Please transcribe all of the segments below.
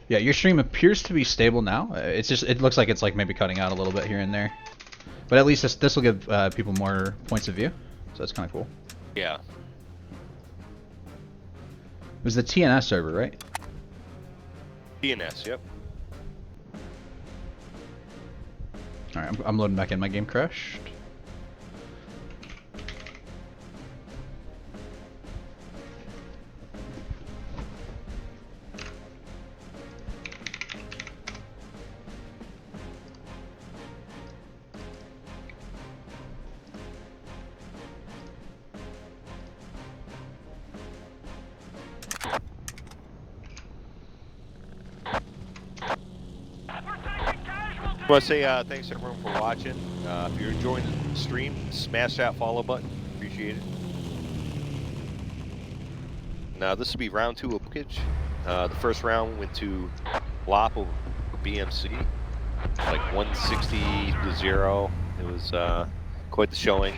Yeah, your stream appears to be stable now. It looks like it's like maybe cutting out a little bit here and there. But at least this will give people more points of view. So that's kind of cool. Yeah. It was the TNS server, right? DNS, yep. Alright, I'm loading back in. My game crashed. I want to say thanks everyone for watching. If you're enjoying the stream, smash that follow button. Appreciate it. Now this will be round 2 of bookage. The first round went to Lop over BMC, like 160 to 0. It was quite the showing.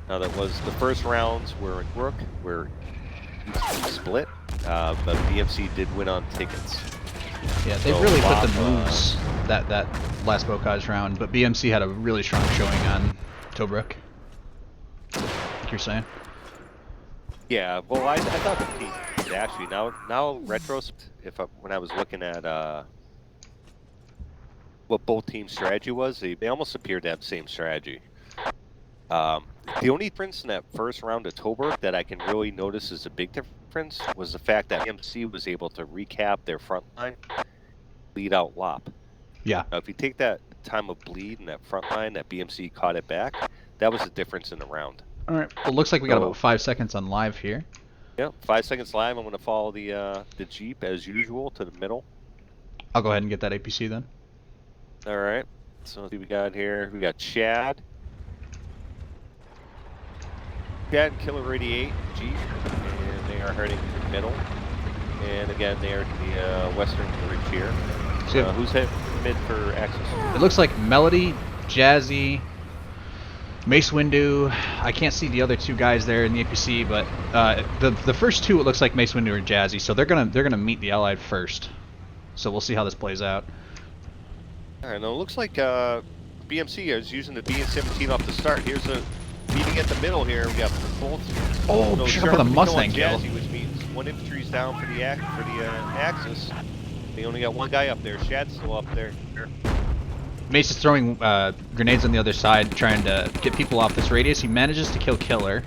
Now that was the first rounds were in Rook, where we split, but BMC did win on tickets. Yeah, they really put the moves that last Bocage round, but BMC had a really strong showing on Tobruk. Like you're saying. Yeah, well, I thought the team did actually now retrospect. When I was looking at what both teams' strategy was, they almost appeared to have the same strategy. The only difference in that first round of Tobruk that I can really notice is a big difference was the fact that BMC was able to recap their front line, lead out Lop. Yeah. Now, if you take that time of bleed in that front line that BMC caught it back, that was the difference in the round. All right. Well, it looks like we got about 5 seconds on live here. Yeah, 5 seconds live. I'm going to follow the Jeep as usual to the middle. I'll go ahead and get that APC then. All right. So let's see what we got here. We got Chad. Chad and Killer 88 Jeep, and they are heading to the middle. And again, they are to the western ridge here. So who's heading mid for access? It looks like Melody, Jazzy, Mace Windu. I can't see the other 2 guys there in the APC, but the first 2 it looks like Mace Windu or Jazzy. So they're gonna meet the Allied first. So we'll see how this plays out. All right, now it looks like BMC is using the BN-17 off the start. Here's a meeting at the middle here. We got both. Oh, shut up with a Mustang kill. Jazzy, which means 1 infantry's down for the Axis. They only got 1 guy up there. Shad's still up there. Mace is throwing grenades on the other side, trying to get people off this radius. He manages to kill Killer.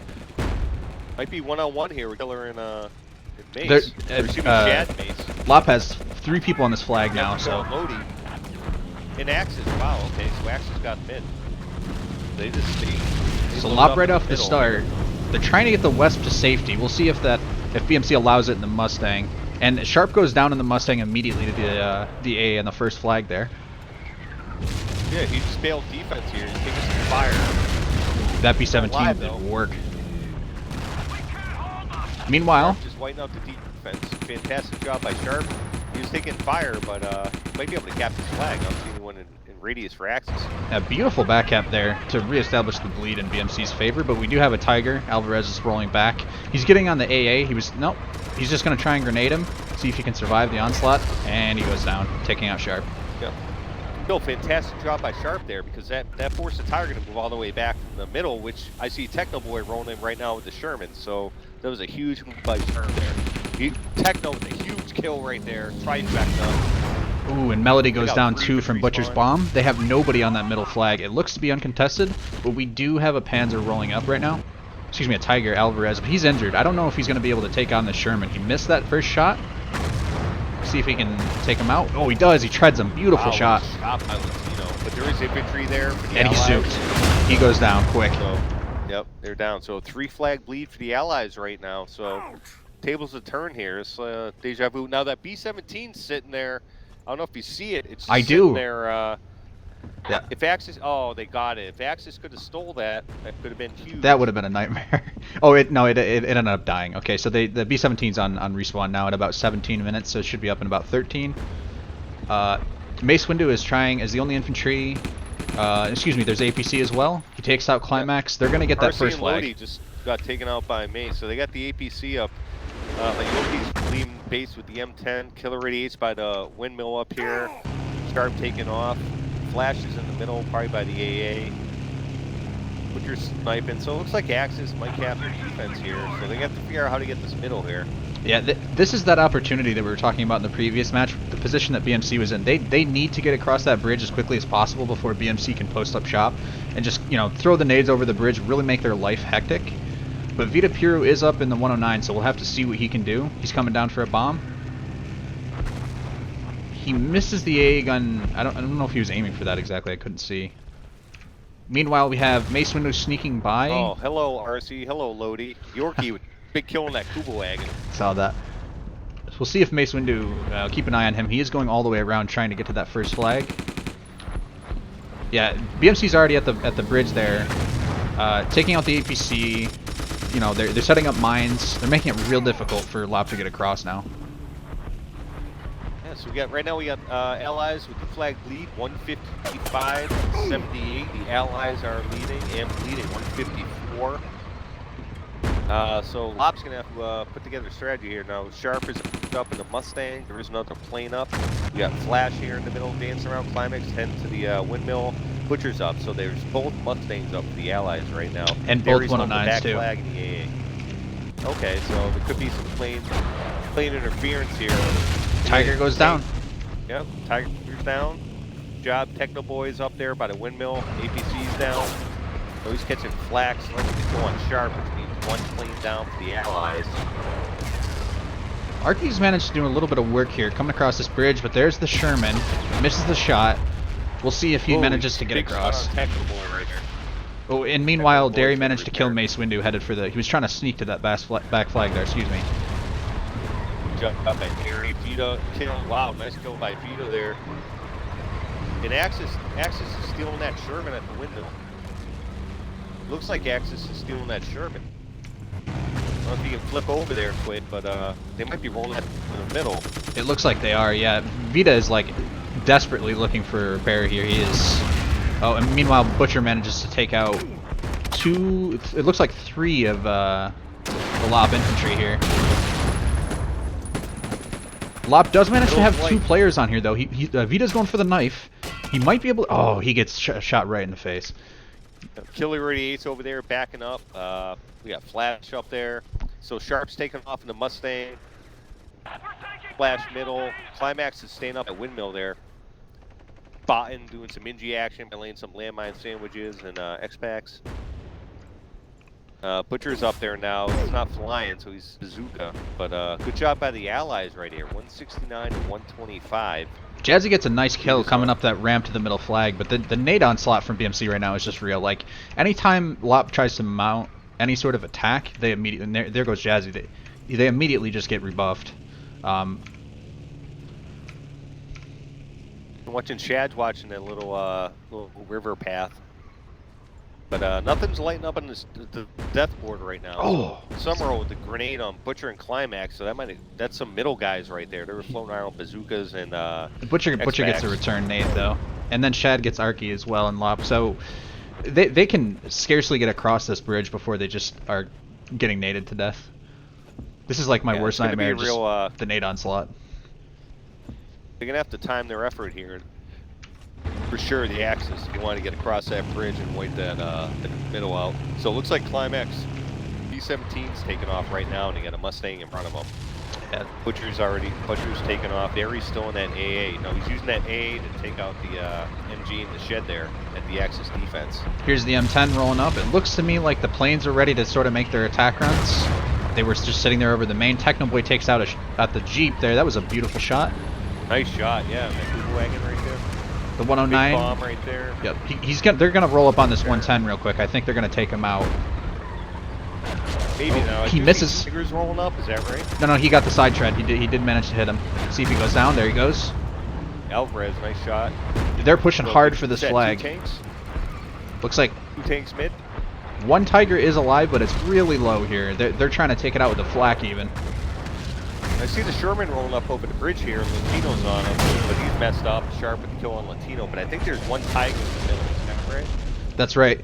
Might be 1-on-1 here with Killer and Mace. Shad and Mace. Lop has 3 people on this flag now, so. Lodi. In Axis. Wow. Okay, so Axis got mid. They just So Lop right off the start. They're trying to get the Wesp to safety. We'll see if BMC allows it in the Mustang. And Sharp goes down in the Mustang immediately to the A and the first flag there. Yeah, he just bailed defense here. He's taking some fire. That B-17 didn't work. Meanwhile, just whiting out the defense. Fantastic job by Sharp. He was taking fire, but might be able to cap this flag. I don't see anyone in radius for Axis. A beautiful back cap there to reestablish the bleed in BMC's favor, but we do have a Tiger. Alvarez is rolling back. He's getting on the AA. Nope. He's just going to try and grenade him, see if he can survive the onslaught, and he goes down, taking out Sharp. Yep. Still, fantastic job by Sharp there, because that forced the Tiger to move all the way back from the middle, which I see Techno Boy rolling in right now with the Sherman, so that was a huge move by Sharp there. Techno with a huge kill right there, trifecta. Ooh, and Melody goes down 2 from Butcher's Bomb. They have nobody on that middle flag. It looks to be uncontested, but we do have a Panzer rolling up right now. Excuse me, a Tiger, Alvarez, but he's injured. I don't know if he's going to be able to take on the Sherman. He missed that first shot. See if he can take him out. Oh, he does. He treads him. Beautiful shot. But there is infantry there for the And Allies. he's zooked. He goes down quick. So, yep, they're down. So 3 flag bleed for the Allies right now. So tables a turn here. It's deja vu. Now that B-17's sitting there. I don't know if you see it. It's just sitting there. Yeah. If Axis, oh, they got it. If Axis could have stole that, that could have been huge. That would have been a nightmare. Oh, it ended up dying. Okay, so the B-17's on respawn now at about 17 minutes, so it should be up in about 13. Mace Windu is trying as the only infantry. Excuse me, there's APC as well. He takes out Climax. They're gonna get that RC first and flag. Lodi just got taken out by Mace, so they got the APC up. Yorkie's leaving base with the M10. Killer radiates by the windmill up here. Sharp taking off. Flashes in the middle, probably by the AA. Butcher's sniping. So it looks like Axis might have their defense here. So they have to figure out how to get this middle here. Yeah, this is that opportunity that we were talking about in the previous match. The position that BMC was in. They need to get across that bridge as quickly as possible before BMC can post up shop and just, you know, throw the nades over the bridge, really make their life hectic. But Vita Puro is up in the 109, so we'll have to see what he can do. He's coming down for a bomb. He misses the AA gun. I don't know if he was aiming for that exactly. I couldn't see. Meanwhile, we have Mace Windu sneaking by. Oh, hello RC. Hello Lodi. Yorkie with big kill on that Kuba wagon. Saw that. We'll see if Mace Windu, keep an eye on him. He is going all the way around trying to get to that first flag. Yeah, BMC's already at the bridge there, taking out the APC. You know, they're setting up mines. They're making it real difficult for Lop to get across now. Yeah, so right now we got allies with the flag lead 155-78. The allies are leading and leading 154. So Lop's gonna have to put together a strategy here now. Sharp is up in the Mustang. There is another plane up. We got Flash here in the middle, dancing around Climax, heading to the windmill. Butcher's up, so there's both Mustangs up for the allies right now. And both 109s too. Flag in the AA. Okay, so there could be some plane interference here. Tiger goes down. Yep, Tiger's down. Job Techno Boy's up there by the windmill. APC's down. So he's catching flack. So let's go on Sharp, which means one plane down for the allies. Arky's managed to do a little bit of work here, coming across this bridge, but there's the Sherman. Misses the shot. We'll see if he manages to get across. Right oh, and meanwhile, Derry managed to kill Mace Windu, headed for the... He was trying to sneak to that back flag there, excuse me. Jump up at Derry. Vita kill. Wow, nice kill by Vita there. And Axis is stealing that Sherman at the window. Looks like Axis is stealing that Sherman. I don't know if you can flip over there quick, but they might be rolling that in the middle. It looks like they are, yeah. Vita is like desperately looking for repair here. He is. Oh, and meanwhile, Butcher manages to take out two. It looks like three of the Lop infantry here. Lop does manage to have two players on here, though. Vita's going for the knife. He might be able to... Oh, he gets shot right in the face. Killer radiates over there, backing up. We got Flash up there. So Sharp's taking off in the Mustang. Flash middle. Climax is staying up at windmill there. Bottin doing some Ingy action by laying some landmine sandwiches and X-Packs. Butcher's up there now. He's not flying, so he's bazooka. But good job by the allies right here. 169 to 125. Jazzy gets a nice kill coming up that ramp to the middle flag, but the nade onslaught from BMC right now is just real. Like, anytime Lop tries to mount any sort of attack, they immediately... There goes Jazzy. They immediately just get rebuffed. I'm watching Shad's watching that little river path. But nothing's lighting up on the death board right now. Oh, Summerall with the grenade on Butcher and Climax, so that's some middle guys right there. They were floating around bazookas and Butcher gets a return nade though, and then Shad gets Arky as well and Lop. So they can scarcely get across this bridge before they just are getting naded to death. This is like my worst nightmare. Real, the nade onslaught. They're gonna have to time their effort here. For sure, the Axis. You want to get across that bridge and wait that the middle out. So it looks like Climax B-17's taking off right now, and they got a Mustang in front of them. Yeah. Butcher's taking off. Derry's still in that AA. No, he's using that AA to take out the MG in the shed there at the Axis defense. Here's the M10 rolling up. It looks to me like the planes are ready to sort of make their attack runs. They were just sitting there over the main. Technoboy takes out at the Jeep there. That was a beautiful shot. Nice shot, yeah. That Kuba wagon right there. The 109. Big bomb right there. Yep. They're gonna roll up on this 110 real quick. I think they're gonna take him out. Maybe now. He misses. Fingers rolling up. Is that right? No, he got the side tread. He did manage to hit him. See if he goes down. There he goes. Alvarez, nice shot. They're pushing hard for this flag. 2 tanks? Looks like 2 tanks mid. One Tiger is alive, but it's really low here. They're trying to take it out with the flak even. I see the Sherman rolling up over the bridge here. Latino's on him, but he's messed up. Sharp with the kill on Latino, but I think there's one Tiger in the middle. Is that right? That's right.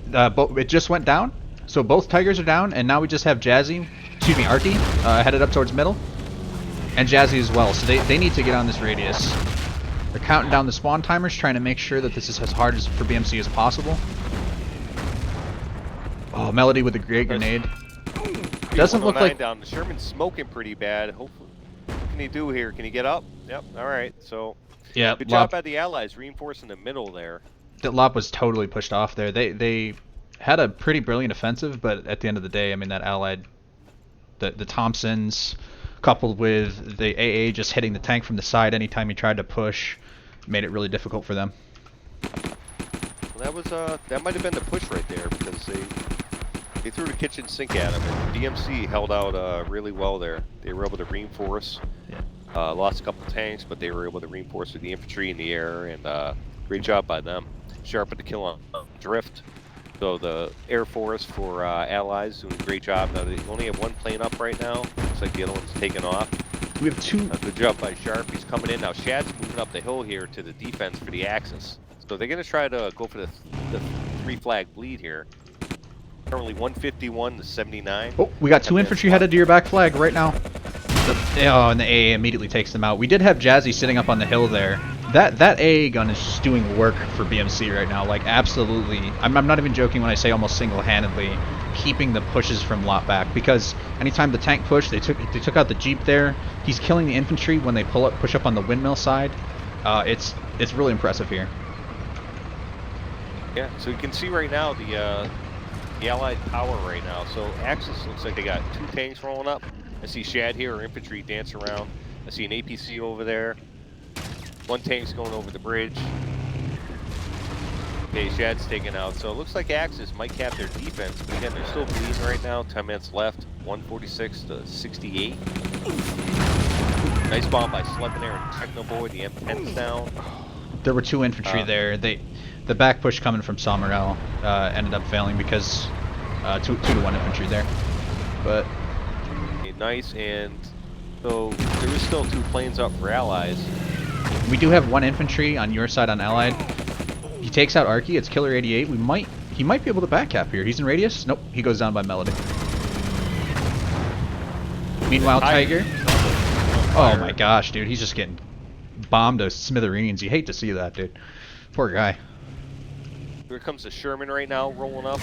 It just went down. So both Tigers are down, and now we just have Jazzy, excuse me, Arky, headed up towards middle. And Jazzy as well, so they need to get on this radius. They're counting down the spawn timers, trying to make sure that this is as hard as for BMC as possible. Oh, Melody with a great grenade. Doesn't look like... down. The Sherman's smoking pretty bad. Hopefully, what can he do here? Can he get up? Yep, alright, so... Yeah, good job by the Allies, reinforcing the middle there. That Lop was totally pushed off there. They had a pretty brilliant offensive, but at the end of the day, I mean, that Allied... The Thompsons, coupled with the AA just hitting the tank from the side anytime he tried to push, made it really difficult for them. Well, that was that might have been the push right there, because they threw the kitchen sink at him, and BMC held out really well there. They were able to reinforce. Yeah. Lost a couple tanks, but they were able to reinforce with the infantry in the air, and great job by them. Sharp with the kill on drift. So the Air Force for Allies doing a great job. Now they only have one plane up right now. Looks like the other one's taken off. We have two. Good job by Sharp. He's coming in now. Shad's moving up the hill here to the defense for the Axis. So they're going to try to go for the 3-flag bleed here. Currently 151 to 79. Oh, we got two infantry headed to your back flag right now. And the AA immediately takes them out. We did have Jazzy sitting up on the hill there. That AA gun is just doing work for BMC right now. Like, absolutely. I'm not even joking when I say almost single-handedly keeping the pushes from Lot back, because anytime the tank pushed, they took out the Jeep there. He's killing the infantry when they push up on the windmill side. It's really impressive here. Yeah, so you can see right now the Allied power right now. So Axis looks like they got 2 tanks rolling up. I see Shad here, or infantry dance around. I see an APC over there. 1 tank's going over the bridge. Okay, Shad's taken out. So it looks like Axis might cap their defense, but again, they're still bleeding right now. 10 minutes left. 146 to 68. Nice bomb by Sleipnir and Technoboy. The M10's down. There were 2 infantry there. The back push coming from Sommerel ended up failing because 2 to 1 infantry there. But okay, nice, and so there is still 2 planes up for Allies. We do have 1 infantry on your side on Allied. He takes out Arky. It's Killer 88. He might be able to back cap here. He's in radius. Nope. He goes down by Melody. Meanwhile, Tiger. Oh my gosh, dude. He's just getting bombed to smithereens. You hate to see that, dude. Poor guy. Here comes the Sherman right now, rolling up.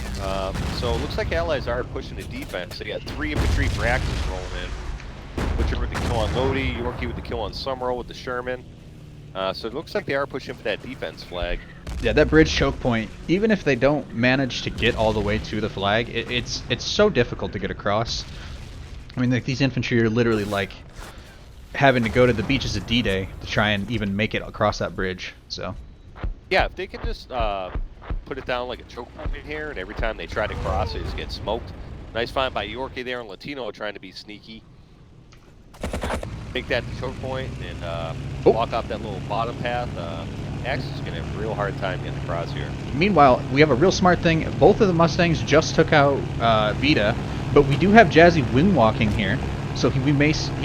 So it looks like Allies are pushing the defense. They got 3 infantry for Axis rolling in. Butcher with the kill on Lodi, Yorkie with the kill on Summerall with the Sherman. So it looks like they are pushing for that defense flag. Yeah, that bridge choke point, even if they don't manage to get all the way to the flag, it's so difficult to get across. I mean, like, these infantry are literally like having to go to the beaches of D-Day to try and even make it across that bridge. So yeah, if they can just put it down like a choke point in here, and every time they try to cross it, just get smoked. Nice find by Yorkie there, and Latino trying to be sneaky. Make that the choke point and walk off that little bottom path. Axis is going to have a real hard time getting across here. Meanwhile, we have a real smart thing. Both of the Mustangs just took out Vita, but we do have Jazzy wing walking here, so he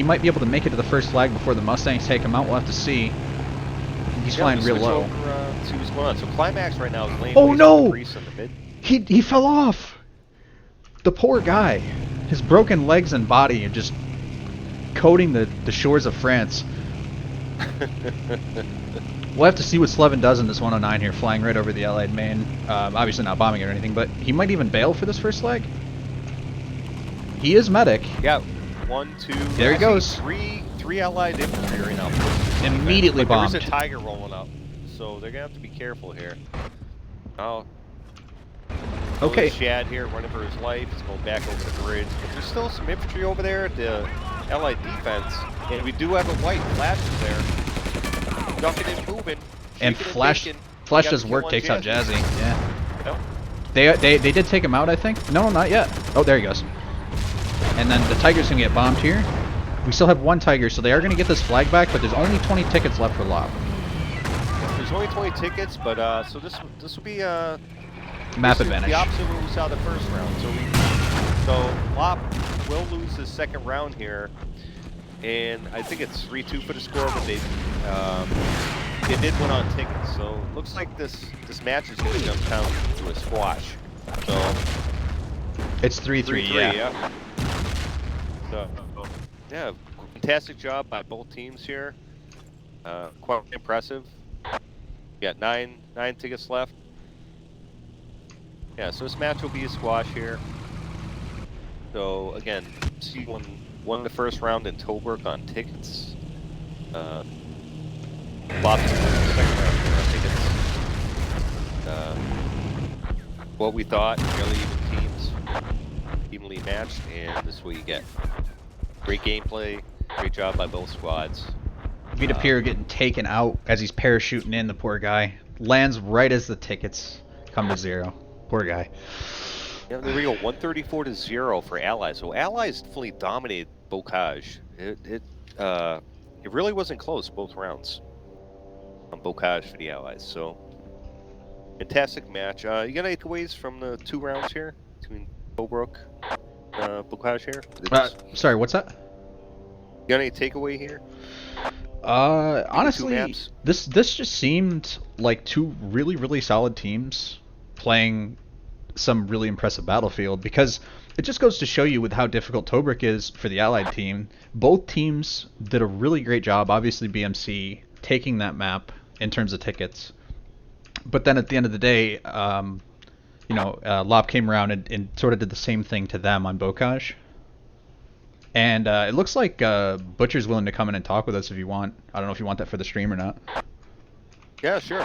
might be able to make it to the first flag before the Mustangs take him out. We'll have to see. He's flying real low. Over, see what's going on. So Climax right now is laying oh no! in the mid. He fell off. The poor guy. His broken legs and body are just coating the shores of France. We'll have to see what Slevin does in this 109 here, flying right over the Allied main. Obviously not bombing it or anything, but he might even bail for this first flag. He is medic. Yeah, 1, 2. There he goes. Three Allied infantry right now. Immediately bombed. There's a Tiger rolling up, so they're gonna have to be careful here. Oh. Okay. Shad here running for his life. He's going back over the bridge. But there's still some infantry over there at the Allied defense, and we do have a white flashes there. Ducking and moving. And Flash does work, takes out Jazzy. Yeah. Yep. They did take him out, I think. No, not yet. Oh, there he goes. And then the Tiger's gonna get bombed here. We still have 1 Tiger, so they are gonna get this flag back, but there's only 20 tickets left for Lop. There's only 20 tickets, but so this will be map advantage. The opposite of what we saw the first round. So Lop will lose his second round here, and I think it's 3-2 for the score, but they did win on tickets. So it looks like this match is going to jump down to a squash. So it's 3-3, yeah. So yeah, Fantastic job by both teams here. Quite impressive. We got nine tickets left. Yeah, so this match will be a squash here. So again, see won the first round in Tobruk on tickets. Lots of the second round on tickets. What we thought, really even teams, evenly matched, and this is what you get. Great gameplay, great job by both squads. Vita Pier getting taken out as he's parachuting in, the poor guy. Lands right as the tickets come to 0. Poor guy. Yeah, there we go, 134-0 for Allies. So Allies definitely dominated Bocage. It really wasn't close both rounds on Bocage for the Allies. So fantastic match. You got any takeaways from the 2 rounds here between Tobruk, Bocage here? Sorry, what's that? You got any takeaway here? Honestly, this just seemed like 2 really solid teams playing some really impressive battlefield, because it just goes to show you with how difficult Tobruk is for the Allied team. Both teams did a really great job, obviously BMC taking that map in terms of tickets, but then at the end of the day, Lob came around and sort of did the same thing to them on Bocage. And it looks like Butcher's willing to come in and talk with us if you want. I don't know if you want that for the stream or not. Yeah, sure.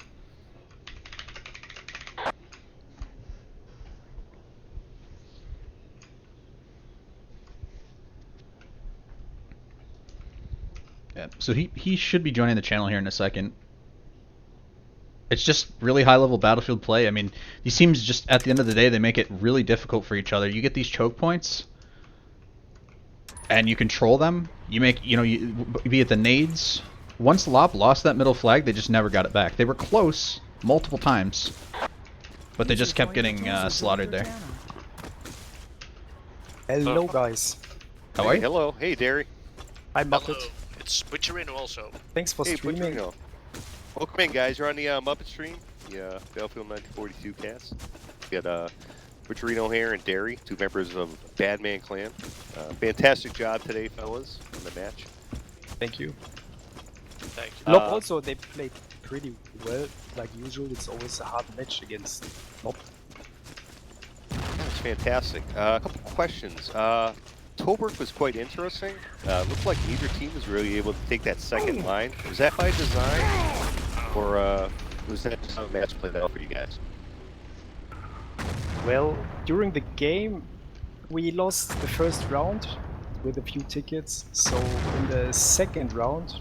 Yeah, so he should be joining the channel here in a second. It's just really high-level battlefield play. I mean, these teams just, at the end of the day, they make it really difficult for each other. You get these choke points, and you control them. You make, be it the nades. Once Lop lost that middle flag, they just never got it back. They were close multiple times, but they just kept getting slaughtered there. Hello, guys. How are you? Hello. Hey, Derry. I'm Muppet. Hello. It's Butcherino also. Thanks for streaming. Butcherino. Welcome in, guys. You're on the Muppet stream, the Battlefield 1942 cast. We got Butcherino here and Derry, 2 members of Badman Clan. Fantastic job today, fellas, in the match. Thank you. Thank you. Lob also, they played pretty well. Like usual, it's always a hard match against Lob. That's fantastic. A couple questions. Tobruk was quite interesting. Looked like neither team was really able to take that second line. Was that by design, or was that just how the match played out for you guys? Well, during the game, we lost the first round with a few tickets. So in the second round,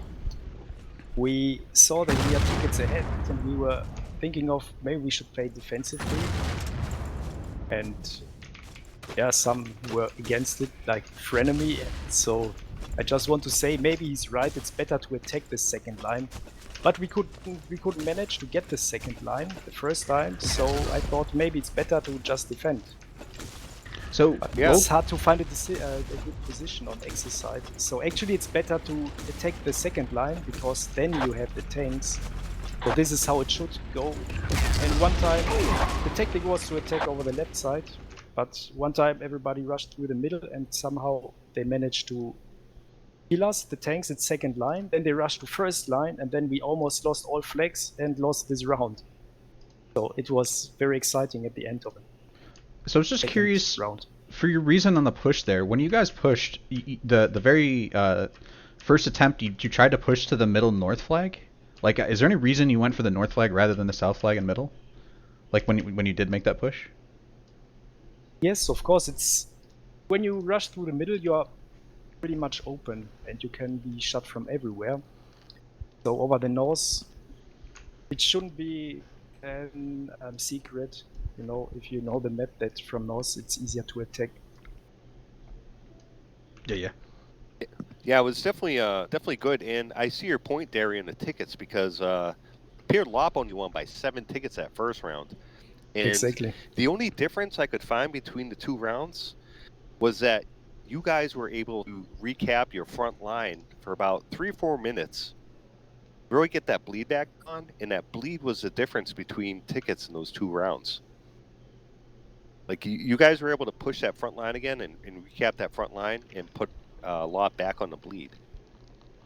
we saw that we had tickets ahead, and we were thinking of maybe we should play defensively. And yeah, some were against it, like Frenemy. So I just want to say, maybe he's right. It's better to attack the second line, but we couldn't manage to get the second line the first time. So I thought maybe it's better to just defend. So yeah, it's hard to find a good position on X's side. So actually, it's better to attack the second line, because then you have the tanks. So this is how it should go. And one time, the tactic was to attack over the left side. But one time everybody rushed through the middle, and somehow they managed to kill us, the tanks at second line. Then they rushed to first line, and then we almost lost all flags and lost this round. So it was very exciting at the end of it. So I was just curious, for your reason on the push there. When you guys pushed, the very first attempt, you tried to push to the middle north flag? Like, is there any reason you went for the north flag rather than the south flag and middle? Like when you did make that push? Yes, of course. It's when you rush through the middle, you are pretty much open, and you can be shot from everywhere. So over the north, it shouldn't be a secret. If you know the map, that from north it's easier to attack. Yeah. Yeah, it was definitely good, and I see your point, Derry, in the tickets, because Pierre Lop only won by 7 tickets that first round. And exactly. The only difference I could find between the 2 rounds was that you guys were able to recap your front line for about 3 or 4 minutes, really get that bleed back on, and that bleed was the difference between tickets in those 2 rounds. Like, you guys were able to push that front line again and recap that front line and put Lot back on the bleed.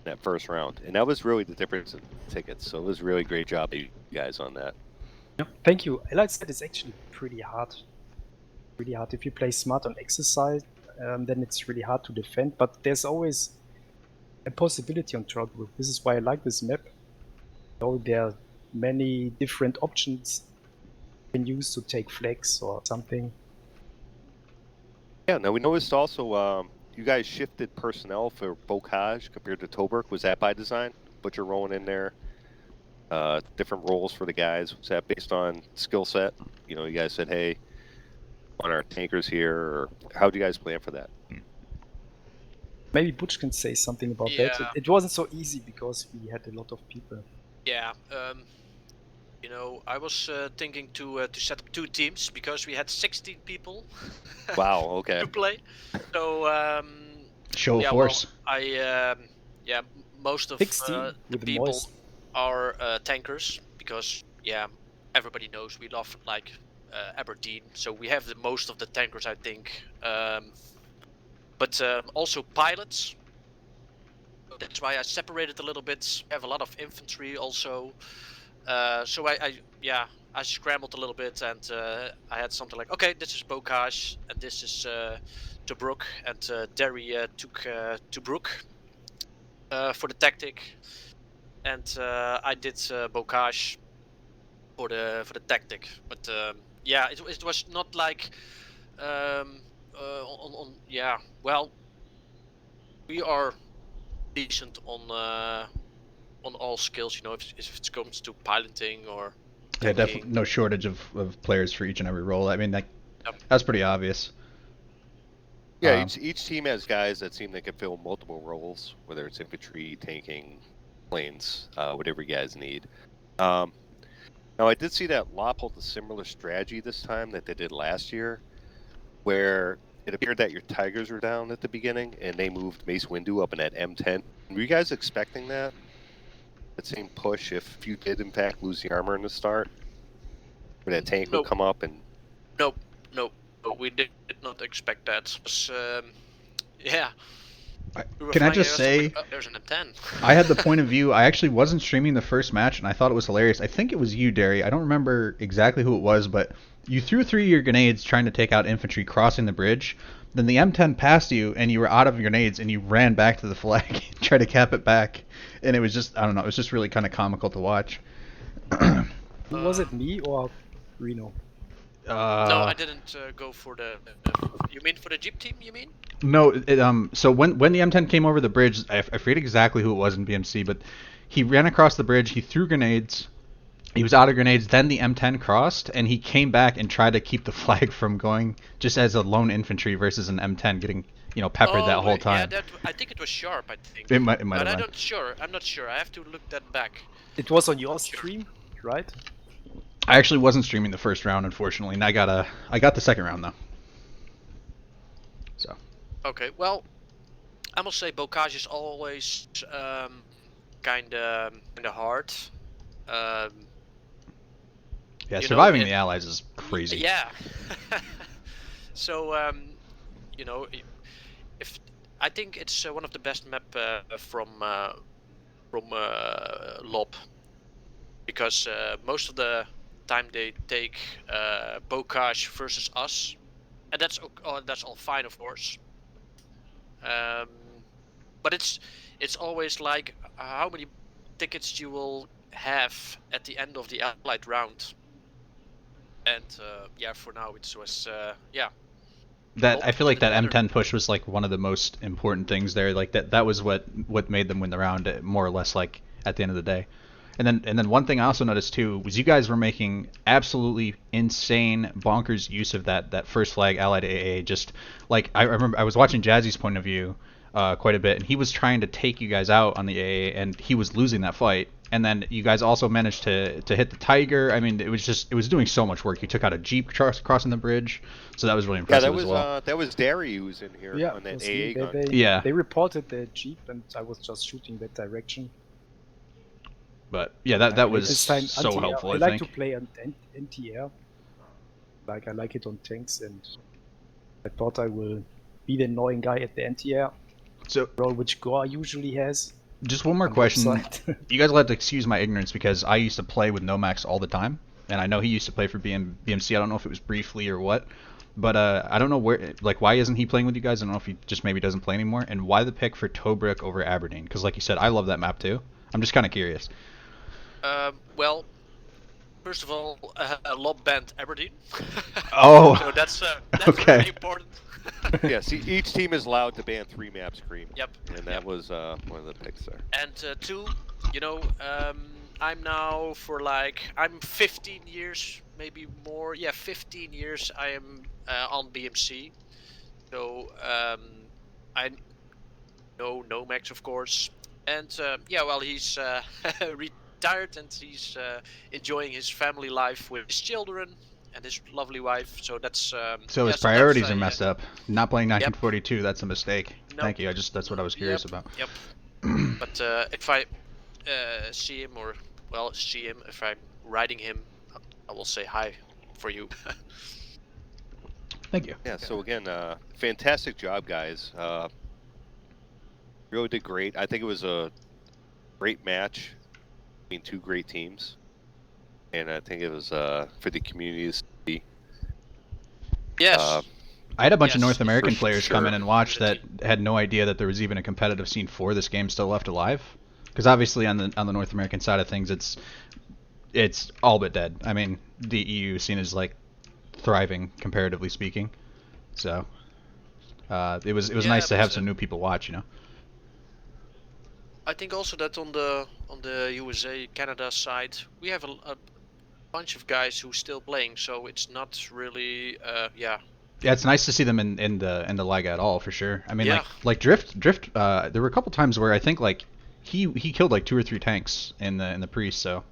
that first round, and that was really the difference in tickets. So it was really great job of you guys on that. Thank you. Allied set is actually pretty hard. Really hard. If you play smart on exercise, then it's really hard to defend. But there's always a possibility on Trout Roof. This is why I like this map. So there are many different options you can use to take flags or something. Yeah. Now we noticed also you guys shifted personnel for Bocage compared to Tobruk. Was that by design? Butcher rolling in there. Different roles for the guys. Was that based on skill set? You know, you guys said, hey, on our tankers here, or how do you guys plan for that? Maybe Butch can say something about that. Yeah. It wasn't so easy because we had a lot of people. Yeah. You know, I was thinking to set up 2 teams because we had 16 people Wow. Okay. to play. So Show of yeah, force. well, yeah, most of 16 the with the people moist. are tankers because yeah, everybody knows we love like Aberdeen, so we have the most of the tankers, I think. But also pilots. That's why I separated a little bit. We have a lot of infantry also. So I scrambled a little bit, and I had something like, okay, this is Bocage, and this is Tobruk, and Derry took Tobruk for the tactic, and I did Bocage for the tactic. But yeah, it was not like yeah. Well, we are decent on all skills, you know, if it comes to piloting or Yeah, tanking. definitely no shortage of players for each and every role. I mean, Yep. that's pretty obvious. Yeah, each team has guys that seem they can fill multiple roles, whether it's infantry, tanking, planes, whatever you guys need. Now, I did see that LOP pulled a similar strategy this time that they did last year, where it appeared that your Tigers were down at the beginning, and they moved Mace Windu up in that M10. Were you guys expecting that? That same push if you did, in fact, lose the armor in the start? Where that tank Nope. would come up and... Nope, we did not expect that. Yeah. We were Can I flying just there, say, like, oh, there's an M10. I had the point of view. I actually wasn't streaming the first match, and I thought it was hilarious. I think it was you, Derry. I don't remember exactly who it was, but you threw 3 of your grenades trying to take out infantry crossing the bridge. Then the M10 passed you, and you were out of grenades, and you ran back to the flag, tried to cap it back, and it was just, I don't know, it was just really kind of comical to watch. Was it me or Reno? No, I didn't go for the. You mean for the Jeep team? You mean? No, so when the M10 came over the bridge, I forget exactly who it was in BMC, but he ran across the bridge, he threw grenades, he was out of grenades, then the M10 crossed, and he came back and tried to keep the flag from going, just as a lone infantry versus an M10 getting, peppered that whole time. Yeah, I think it was Sharp, I think. It might But have been. I'm not sure. I have to look that back. It was on your stream, right? I actually wasn't streaming the first round, unfortunately, and I got the second round though. So. Okay, well, I must say Bocage is always kind of hard. Yeah, surviving the Allies is crazy. Yeah. So if I think it's one of the best map from LOP, because most of the time they take Bocage versus us, and that's all fine, of course. But it's always like how many tickets you will have at the end of the Allied round. And yeah, for now it was yeah. That I feel like that M10 push was like one of the most important things there. Like that was what made them win the round, more or less, like at the end of the day. And then one thing I also noticed too was you guys were making absolutely insane, bonkers use of that first flag allied AA. Just like I remember, I was watching Jazzy's point of view quite a bit, and he was trying to take you guys out on the AA, and he was losing that fight. And then you guys also managed to hit the Tiger. I mean, it was doing so much work. You took out a Jeep crossing the bridge, so that was really impressive as well. That was Derry who was in here on that AA gun. They reported the Jeep, and I was just shooting that direction. But yeah, that was this time so helpful. I like to play anti-air. Like I like it on tanks, and I thought I will be the annoying guy at the anti-air. So role which Gore usually has. Just one more on the question. website. You guys will have to excuse my ignorance because I used to play with Nomax all the time, and I know he used to play for BMC. I don't know if it was briefly or what, but I don't know where. Like, why isn't he playing with you guys? I don't know if he just maybe doesn't play anymore. And why the pick for Tobruk over Aberdeen? Because, like you said, I love that map too. I'm just kind of curious. Well, first of all, Lob banned Aberdeen. Oh. So that's Okay. really important. Yeah, see, each team is allowed to ban 3 maps, Cream. Yep. And that was one of the picks there. And two, you know, I'm now for I'm 15 years, maybe more. Yeah, 15 years I am on BMC. So I know Nomax, of course. And yeah, well, he's retired and he's enjoying his family life with his children and his lovely wife. So that's So yeah, his sometimes priorities I, are messed up. Not playing 1942, that's a mistake. No. Thank you. That's what I was curious about. Yep. But if I see him, or well, see him, if I'm riding him, I will say hi for you. Thank you. Yeah, so again, fantastic job, guys. Really did great. I think it was a great match between 2 great teams. And I think it was for the community to see. Yes. I had a bunch of Yes, North American for players come in sure. and watch that had no idea that there was even a competitive scene for this game still left alive. Because obviously on the North American side of things, it's all but dead. I mean, the EU scene is like thriving comparatively speaking. So it was Yeah, nice to but, have some new people watch. I think also that on the USA Canada side, we have a bunch of guys who still playing, so it's not really yeah. Yeah, it's nice to see them in the leg at all for sure. I mean, Yeah. like Drift. There were a couple times where I think like he killed like 2 or 3 tanks in the Priest. So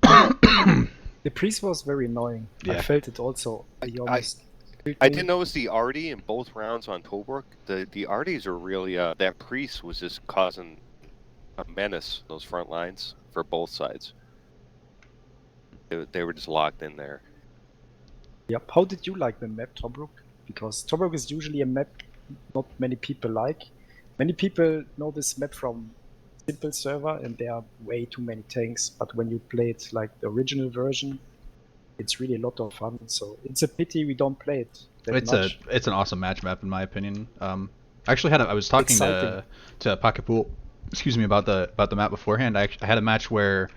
The priest was very annoying. Yeah. I felt it also. I did notice the Artie in both rounds on Tobruk. The Arties are really that priest was just causing a menace those front lines for both sides. They were just locked in there. Yep. How did you like the map, Tobruk? Because Tobruk is usually a map not many people like. Many people know this map from simple server, and there are way too many tanks. But when you play it like the original version, it's really a lot of fun. So it's a pity we don't play it that much. it's an awesome match map in my opinion. Actually I was talking Exciting. to Pocketpool, excuse me, about the map beforehand. I had a match where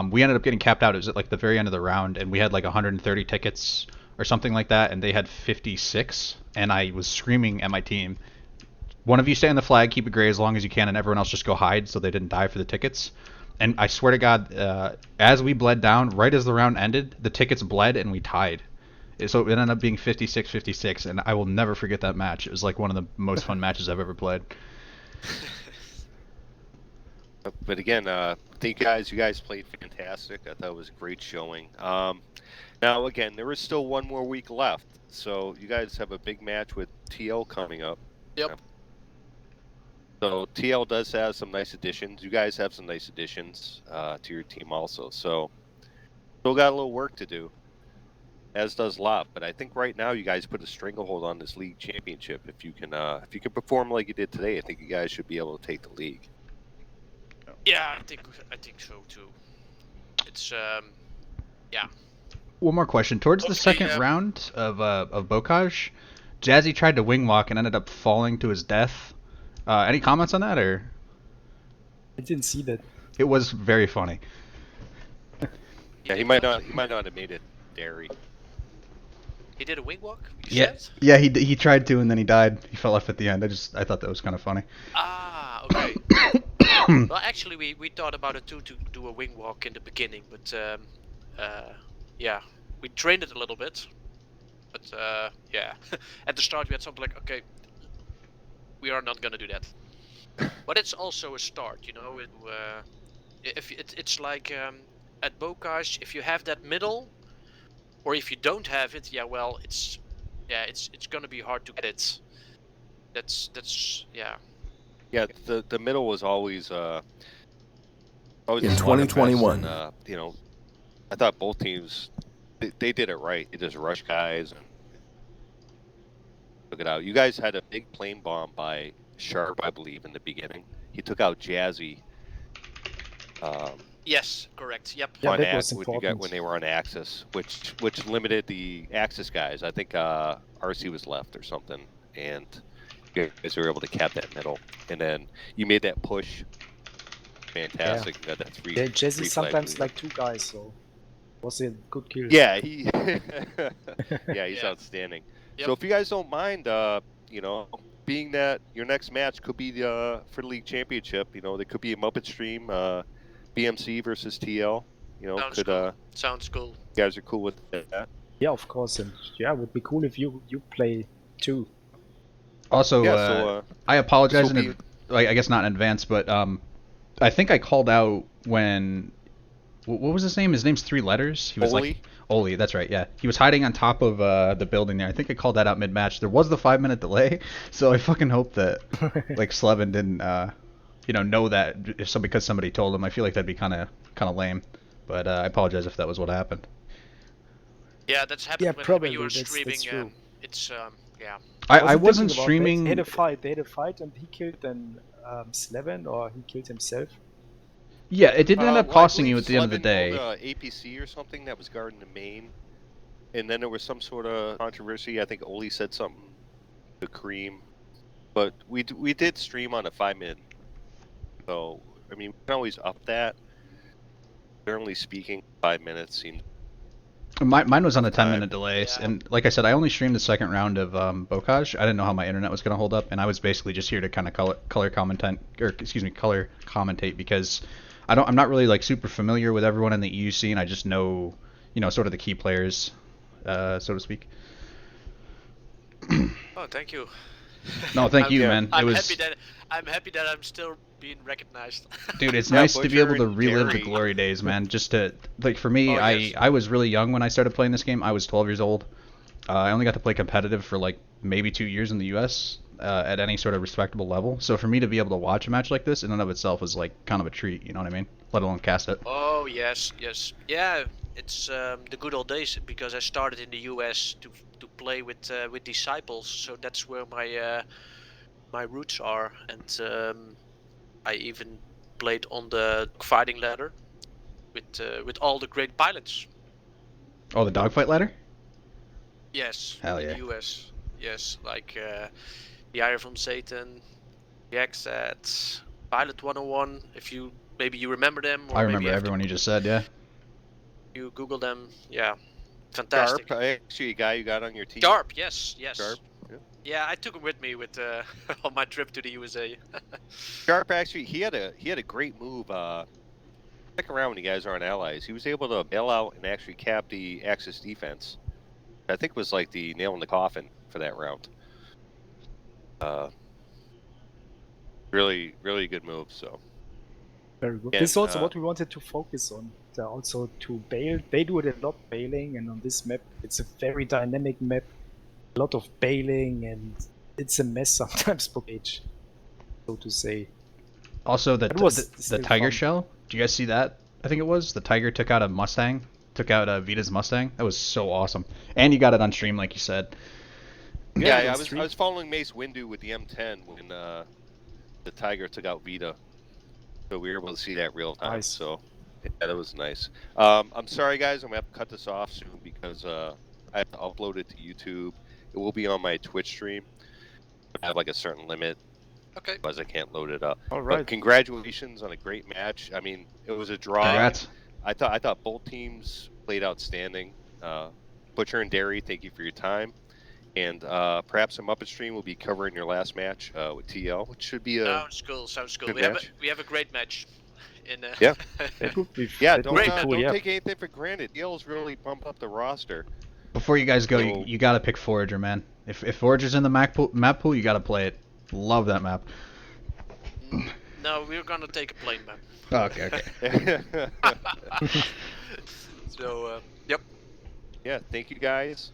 we ended up getting capped out. It was at like the very end of the round, and we had like 130 tickets or something like that, and they had 56. And I was screaming at my team, "One of you stay on the flag, keep it gray as long as you can, and everyone else just go hide so they didn't die for the tickets." And I swear to God, as we bled down, right as the round ended, the tickets bled and we tied. So it ended up being 56-56, and I will never forget that match. It was like one of the most fun matches I've ever played. But again, thank you guys played fantastic. I thought it was a great showing. Now again, there is still one more week left, so you guys have a big match with TL coming up. Yep. So TL does have some nice additions. You guys have some nice additions to your team also. So still got a little work to do, as does Lop. But I think right now you guys put a stranglehold on this league championship. If you can perform like you did today, I think you guys should be able to take the league. Yeah, I think so too. It's yeah. One more question. Towards the Okay, second yeah. round of Bocage, Jazzy tried to wing walk and ended up falling to his death. Any comments on that, or? I didn't see that. It was very funny. Yeah, he might not have made it dairy. He did a wing walk. Yeah, he tried to, and then he died. He fell off at the end. I thought that was kind of funny. Ah, okay. Well, actually, we thought about it too, to do a wing walk in the beginning, but yeah, we trained it a little bit. But yeah, at the start we had something like, okay, we are not gonna do that. But it's also a start, you know. If it's like at Bocage, if you have that middle, or if you don't have it, yeah, well, it's gonna be hard to get it. That's yeah. Yeah, the middle was always In a slugfest, 2021. and, you know, I thought both teams they did it right. They just rushed guys and took it out. You guys had a big plane bomb by Sharp, I believe, in the beginning. he took out Jazzy. Yes, correct. Yep. Yeah, on that was when important. they were on Axis, which limited the Axis guys. I think RC was left or something, and you guys were able to cap that middle, and then you made that push. Fantastic. You got that three. Yeah, Jesse three flag sometimes lead. like 2 guys, so was a good kill. Yeah, he's Yeah. outstanding. Yep. So if you guys don't mind, you know, being that your next match could be for the league championship, you know, there could be a Muppet stream, BMC versus TL. You know, Sounds cool. Sounds cool. you guys are cool with that? Yeah, of course, and yeah, it would be cool if you play too. Also, Yeah, so, I apologize this will I guess not in advance, but I think I called out when what was his name? His name's 3 letters. He was Oli? like Oli. That's right. Yeah, he was hiding on top of the building there. I think I called that out mid-match. There was the 5-minute delay, so I fucking hope that like Slevin didn't know that because somebody told him. I feel like that'd be kind of lame. But I apologize if that was what happened. Yeah, that's happened Yeah, when probably, you were that's streaming. true. It's yeah. I wasn't thinking about streaming. that. They had a fight, and he killed then Slevin, or he killed himself. Yeah, it did end up I costing you believe at the end of the Slevin day. rolled a APC or something that was guarding the main, and then there was some sort of controversy. I think Oli said something to Cream, but we did stream on a 5-minute, so I mean we can always up that. Generally speaking, 5 minutes seems. Mine was on a Time. 10-minute delay, Yeah. and like I said, I only streamed the second round of Bocage. I didn't know how my internet was going to hold up, and I was basically just here to kind of color commentate because I'm not really like super familiar with everyone in the EU scene. I just know, sort of the key players, so to speak. Oh, thank you. No, thank you, Yeah. man. I'm it was, happy that I'm still being recognized. dude. It's Yeah, nice to be Butcher able to and relive the Gary. glory days, man. Just to like for me, Oh, yes. I was really young when I started playing this game. I was 12 years old. I only got to play competitive for like maybe 2 years in the U.S. At any sort of respectable level. So for me to be able to watch a match like this in and of itself was like kind of a treat. You know what I mean? Let alone cast it. Oh yes, yes, yeah. It's the good old days because I started in the U.S. to play with disciples, so that's where my roots are, and I even played on the fighting ladder with all the great pilots. Oh, the dogfight ladder? Yes, Hell in yeah. the U.S. Yes, like the Ire from Satan, the XZ, Pilot 101. If you maybe you remember them, or I maybe remember you have everyone you just said, yeah. you Google them. Yeah, fantastic. Garp, actually, a guy you got on your team. Garp, yes, yes. Garp, yeah. Yeah, I took him with me with on my trip to the USA. Garp actually, he had a great move. Second round when you guys are on allies, he was able to bail out and actually cap the Axis defense. I think was like the nail in the coffin for that round. Really, really good move. So. Very good. Yeah, This is also what we wanted to focus on. Also to bail. They do it a lot, bailing, and on this map, it's a very dynamic map. A lot of bailing, and it's a mess sometimes for Age, so to say. Also, the It was the still Tiger fun. shell. Do you guys see that? I think it was the Tiger took out a Mustang. Took out Vita's Mustang. That was so awesome. And you got it on stream, like you said. Yeah, it I was was three. I was following Mace Windu with the M10 when the Tiger took out Vita, so we were able to see that real time. Nice. So yeah, that was nice. I'm sorry guys, I'm gonna have to cut this off soon because I have to upload it to YouTube. It will be on my Twitch stream. I have like a certain limit, Okay. because I can't load it up. All But right. congratulations on a great match. I mean, it was a draw. Congrats. I thought both teams played outstanding. Butcher and Dairy, thank you for your time. And perhaps a Muppet stream will be covering your last match with TL, which should be a Sounds cool. Sounds cool. good We match. have a great match. In Yeah. That would be. yeah. that Don't would be Great, cool, don't yeah. take anything for granted. TL's really bumped up the roster. Before you guys go, So- you gotta pick Forager, man. If Forager's in the map pool, you gotta play it. Love that map. No, we're gonna take a plane map. Oh, okay. So, yep. Yeah. Thank you guys.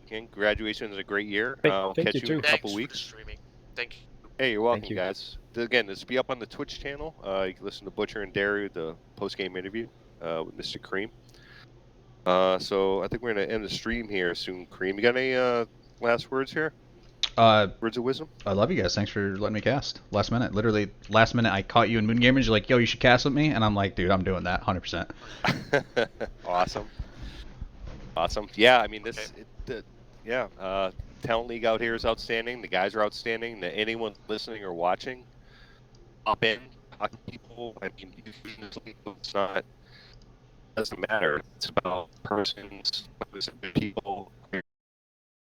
Again, graduation is a great year. Thank- I'll thank catch you you too. in a Thanks couple for weeks. the streaming. Thank you. Hey, you're welcome, Thank you. guys. Again, this will be up on the Twitch channel. You can listen to Butcher and Dairy, the post-game interview with Mr. Cream. So I think we're going to end the stream here soon, Cream. You got any last words here? Words of wisdom? I love you guys. Thanks for letting me cast. Last minute. Literally, last minute, I caught you in Moon Gamers. You're like, yo, you should cast with me. And I'm like, dude, I'm doing that 100%. Awesome. Awesome. Yeah, I mean, Talent League out here is outstanding. The guys are outstanding. Anyone listening or watching, hop in, talk to people. I mean, it's not, doesn't matter. It's about persons, people,